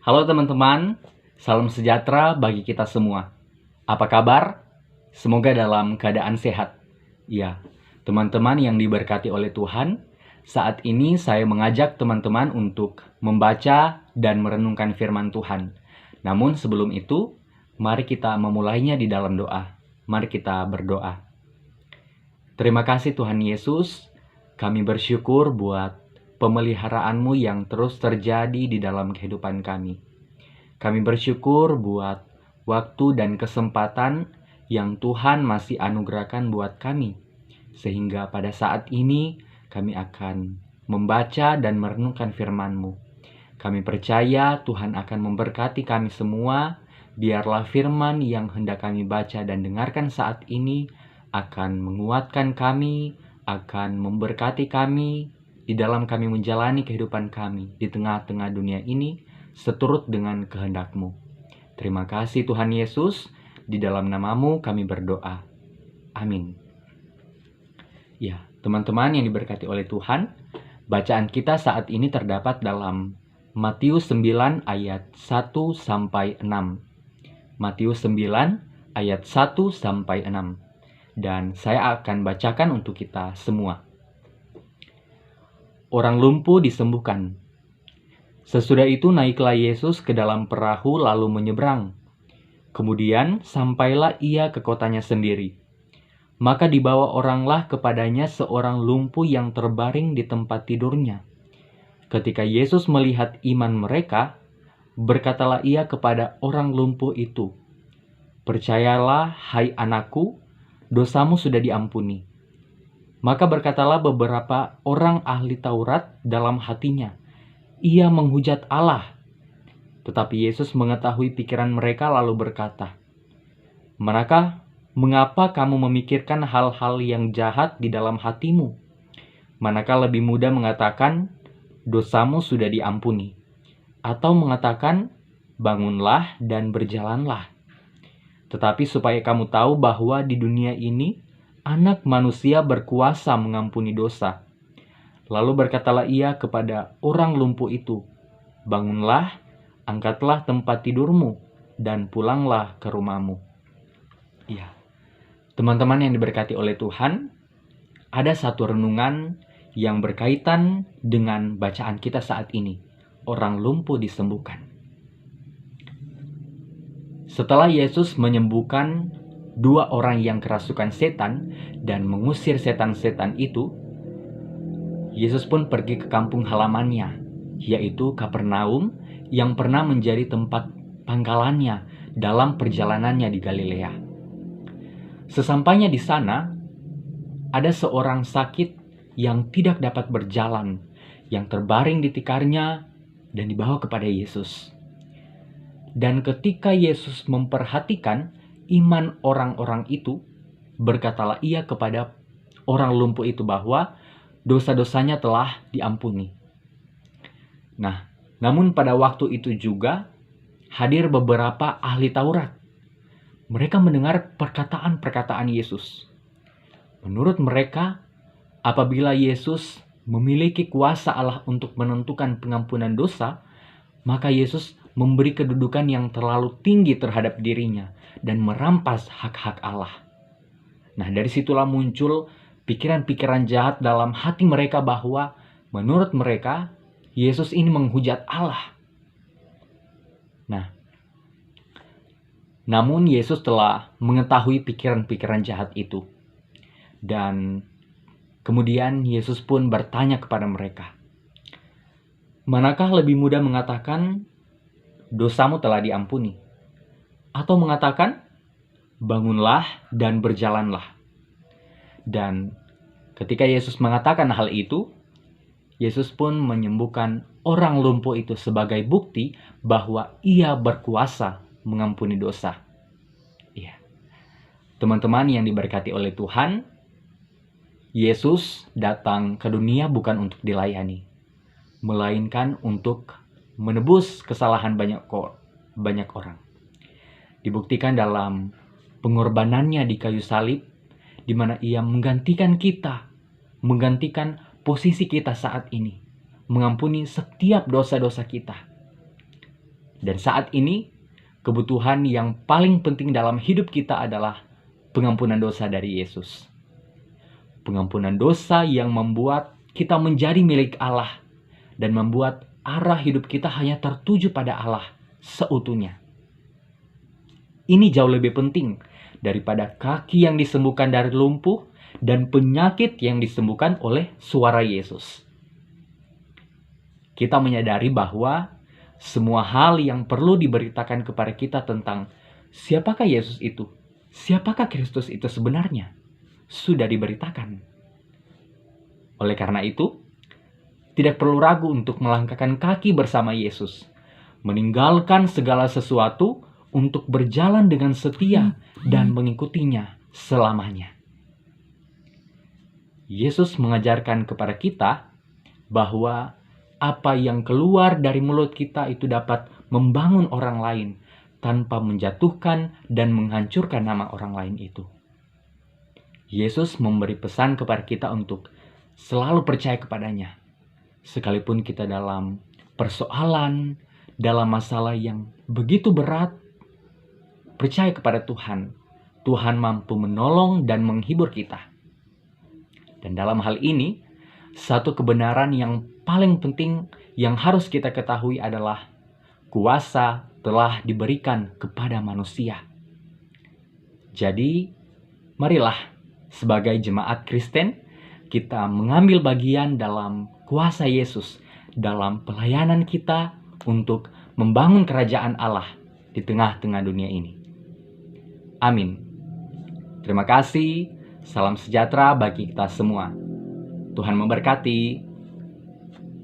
Halo teman-teman, salam sejahtera bagi kita semua. Apa kabar? Semoga dalam keadaan sehat. Ya, teman-teman yang diberkati oleh Tuhan, saat ini saya mengajak teman-teman untuk membaca dan merenungkan firman Tuhan. Namun sebelum itu, mari kita memulainya di dalam doa. Mari kita berdoa. Terima kasih Tuhan Yesus, kami bersyukur buat pemeliharaanmu yang terus terjadi di dalam kehidupan kami. Kami bersyukur buat waktu dan kesempatan yang Tuhan masih anugerahkan buat kami. Sehingga pada saat ini kami akan membaca dan merenungkan firman-Mu. Kami percaya Tuhan akan memberkati kami semua. Biarlah firman yang hendak kami baca dan dengarkan saat ini akan menguatkan kami, akan memberkati kami di dalam kami menjalani kehidupan kami di tengah-tengah dunia ini seturut dengan kehendak-Mu. Terima kasih Tuhan Yesus, di dalam nama-Mu kami berdoa. Amin. Ya, teman-teman yang diberkati oleh Tuhan, bacaan kita saat ini terdapat dalam Matius 9 ayat 1 sampai 6. Matius 9 ayat 1 sampai 6. Dan saya akan bacakan untuk kita semua. Orang lumpuh disembuhkan. Sesudah itu naiklah Yesus ke dalam perahu lalu menyeberang. Kemudian sampailah ia ke kotanya sendiri. Maka dibawa oranglah kepadanya seorang lumpuh yang terbaring di tempat tidurnya. Ketika Yesus melihat iman mereka, berkatalah ia kepada orang lumpuh itu, "Percayalah, hai anakku, dosamu sudah diampuni." Maka berkatalah beberapa orang ahli Taurat dalam hatinya, "Ia menghujat Allah." Tetapi Yesus mengetahui pikiran mereka lalu berkata, Mengapa kamu memikirkan hal-hal yang jahat di dalam hatimu? Manakah lebih mudah mengatakan, dosamu sudah diampuni, atau mengatakan, bangunlah dan berjalanlah? Tetapi supaya kamu tahu bahwa di dunia ini, Anak Manusia berkuasa mengampuni dosa. Lalu berkatalah ia kepada orang lumpuh itu, bangunlah, angkatlah tempat tidurmu, dan pulanglah ke rumahmu. Ya, teman-teman yang diberkati oleh Tuhan, ada satu renungan yang berkaitan dengan bacaan kita saat ini. Orang lumpuh disembuhkan. Setelah Yesus menyembuhkan dua orang yang kerasukan setan dan mengusir setan-setan itu, Yesus pun pergi ke kampung halamannya, yaitu Kapernaum, yang pernah menjadi tempat pangkalannya dalam perjalanannya di Galilea. Sesampainya di sana, ada seorang sakit yang tidak dapat berjalan, yang terbaring di tikarnya dan dibawa kepada Yesus. Dan ketika Yesus memperhatikan iman orang-orang itu, berkatalah ia kepada orang lumpuh itu bahwa dosa-dosanya telah diampuni. Nah, namun pada waktu itu juga hadir beberapa ahli Taurat. Mereka mendengar perkataan-perkataan Yesus. Menurut mereka, apabila Yesus memiliki kuasa Allah untuk menentukan pengampunan dosa, maka Yesus memberi kedudukan yang terlalu tinggi terhadap dirinya dan merampas hak-hak Allah. Nah, dari situlah muncul pikiran-pikiran jahat dalam hati mereka bahwa menurut mereka, Yesus ini menghujat Allah. Nah, namun Yesus telah mengetahui pikiran-pikiran jahat itu. Dan kemudian Yesus pun bertanya kepada mereka, manakah lebih mudah mengatakan, dosamu telah diampuni, atau mengatakan, bangunlah dan berjalanlah? Dan ketika Yesus mengatakan hal itu, Yesus pun menyembuhkan orang lumpuh itu sebagai bukti bahwa ia berkuasa mengampuni dosa. Ya, teman-teman yang diberkati oleh Tuhan, Yesus datang ke dunia bukan untuk dilayani, melainkan untuk menebus kesalahan banyak orang. Dibuktikan dalam pengorbanannya di kayu salib, di mana ia menggantikan kita, menggantikan posisi kita saat ini, mengampuni setiap dosa-dosa kita. Dan saat ini, kebutuhan yang paling penting dalam hidup kita adalah pengampunan dosa dari Yesus. Pengampunan dosa yang membuat kita menjadi milik Allah dan membuat arah hidup kita hanya tertuju pada Allah seutuhnya. Ini jauh lebih penting daripada kaki yang disembuhkan dari lumpuh dan penyakit yang disembuhkan oleh suara Yesus. Kita menyadari bahwa semua hal yang perlu diberitakan kepada kita tentang siapakah Yesus itu, siapakah Kristus itu sebenarnya, sudah diberitakan. Oleh karena itu, tidak perlu ragu untuk melangkahkan kaki bersama Yesus, meninggalkan segala sesuatu untuk berjalan dengan setia dan mengikutinya selamanya. Yesus mengajarkan kepada kita bahwa apa yang keluar dari mulut kita itu dapat membangun orang lain tanpa menjatuhkan dan menghancurkan nama orang lain itu. Yesus memberi pesan kepada kita untuk selalu percaya kepadanya. Sekalipun kita dalam persoalan, dalam masalah yang begitu berat, percaya kepada Tuhan. Tuhan mampu menolong dan menghibur kita. Dan dalam hal ini, satu kebenaran yang paling penting yang harus kita ketahui adalah kuasa telah diberikan kepada manusia. Jadi, marilah sebagai jemaat Kristen, kita mengambil bagian dalam kuasa Yesus dalam pelayanan kita untuk membangun kerajaan Allah di tengah-tengah dunia ini. Amin. Terima kasih. Salam sejahtera bagi kita semua. Tuhan memberkati.